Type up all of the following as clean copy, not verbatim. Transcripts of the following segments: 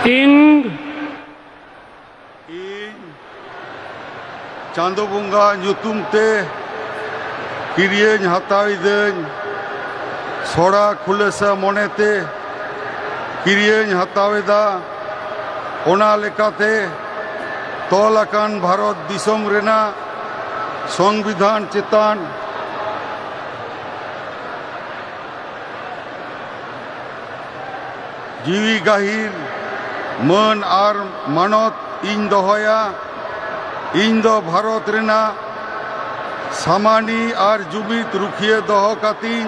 ᱤᱧ ᱪᱟᱸᱫᱳ ᱵᱚᱸᱜᱟ ᱧᱩᱛᱩᱢ ᱛᱮ ᱠᱤᱨᱤᱭᱟᱹᱧ ᱦᱟᱛᱟᱣᱤᱫᱟᱹᱧ ᱥᱚᱲᱟ ᱠᱷᱩᱞᱟᱹᱥᱟ ᱢᱚᱱᱮᱛᱮ ᱠᱤᱨᱤᱭᱟᱹᱧ ᱦᱟᱛᱟᱣᱮᱫᱟ ᱚᱱᱟ ᱞᱮᱠᱟᱛᱮ ᱛᱚᱞ ᱟᱠᱟᱱ ᱵᱷᱟᱨᱚᱛ ᱫᱤᱥᱚᱢ ᱨᱮᱱᱟᱜ ᱥᱚᱝᱵᱤᱫᱷᱟᱱ ᱪᱮᱛᱟᱱ ᱡᱤᱣᱤ ᱜᱟᱹᱦᱤᱨ ᱢᱟᱹᱱ ᱟᱨ ᱢᱟᱱᱚᱛ ᱤᱧ ᱫᱚᱦᱚᱭᱟ। ᱤᱧ ᱫᱚ ᱵᱷᱟᱨᱚᱛ ᱨᱮᱱᱟᱜ ᱥᱟᱢᱟᱱᱤ ᱟᱨ ᱡᱩᱢᱤᱫ ᱨᱩᱠᱷᱤᱭᱟᱹ ᱫᱚᱦᱚ ᱠᱟᱛᱮᱧ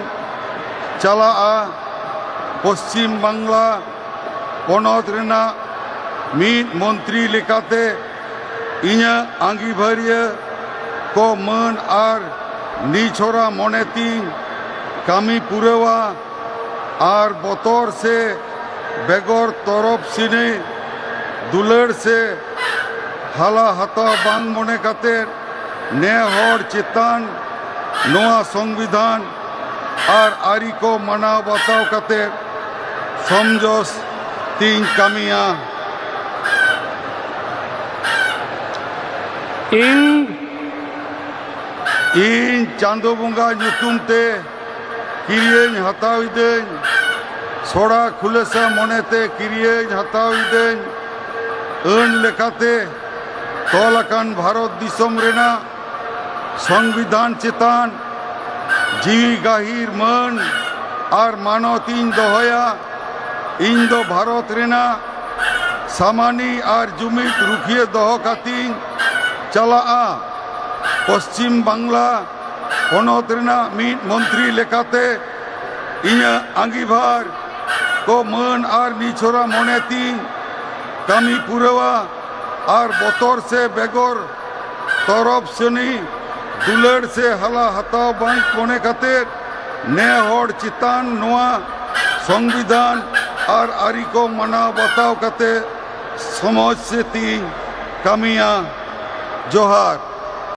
ᱪᱟᱞᱟᱜᱼᱟ। ᱯᱚᱥᱪᱤᱢ ᱵᱟᱝᱞᱟ ᱯᱚᱱᱚᱛ ᱨᱮᱱᱟᱜ ᱢᱤᱫ ᱢᱚᱱᱛᱨᱤ ᱞᱮᱠᱟᱛᱮ ᱤᱧᱟᱹᱜ ᱟᱸᱜᱤᱵᱷᱟᱹᱨᱤᱭᱟᱹ ᱠᱚ ᱢᱟᱹᱱ ᱟᱨ ᱱᱤᱪᱷᱚᱨᱟ ᱢᱚᱱᱮᱛᱤᱧ ᱠᱟᱹᱢᱤ ᱯᱩᱨᱟᱹᱣᱟ ᱟᱨ ᱵᱚᱛᱚᱨ ᱥᱮ बेगर तरफ सिने दुलड़ से हाला हताव बांग मने काते ने हर चेतान नोआ संविधान और आरी को मनाव बताव काते समझोस तीन कामिया इन चांदो बुंगा ᱧᱩᱛᱩᱢ ᱛᱮ ᱠᱤᱨᱤᱭᱟᱹᱧ ᱦᱟᱛᱟᱣᱤᱫᱟᱹᱧ ᱥᱚᱲᱟ ᱠᱷᱩᱞᱟᱹᱥᱟ ᱢᱚᱱᱮᱛᱮ ᱠᱤᱨᱤᱭᱟᱹᱧ ᱦᱟᱛᱟᱣᱤᱫᱟᱹᱧ ᱟᱹᱱ ᱞᱮᱠᱟᱛᱮ ᱛᱚᱞ ᱟᱠᱟᱱ ᱵᱷᱟᱨᱚᱛ ᱫᱤᱥᱚᱢ ᱨᱮᱱᱟᱜ ᱥᱚᱝᱵᱤᱫᱷᱟᱱ ᱪᱮᱛᱟᱱ ᱡᱤᱣᱤ ᱜᱟᱹᱦᱤᱨ ᱢᱟᱹᱱ ᱟᱨ ᱢᱟᱱᱚᱛ ᱤᱧ ᱫᱚᱦᱚᱭᱟ। ᱤᱧ ᱫᱚ ᱵᱷᱟᱨᱚᱛ ᱨᱮᱱᱟᱜ ᱥᱟᱢᱟᱱᱤ ᱟᱨ ᱡᱩᱢᱤᱫ ᱨᱩᱠᱷᱤᱭᱟᱹ ᱫᱚᱦᱚ ᱠᱟᱛᱮᱧ ᱪᱟᱞᱟᱜᱼᱟ। ᱯᱚᱥᱪᱤᱢ ᱵᱟᱝᱞᱟ ᱯᱚᱱᱚᱛ ᱨᱮᱱᱟᱜ ᱢᱤᱫ ᱢᱚᱱᱛᱨᱤ ᱞᱮᱠᱟᱛᱮ ᱤᱧᱟᱹᱜ ᱟᱸᱜᱤᱵᱷᱟᱨ को मान और निछोरा मनेतीन कमी पुरवा और बतर से बेगर तरफ सनी दुलड़ से हला हताव बांग मने खातिर ने हर चितान नोआ संविधान और आरी को मनाव बताव काते समझ से तीन कमिया जोहार।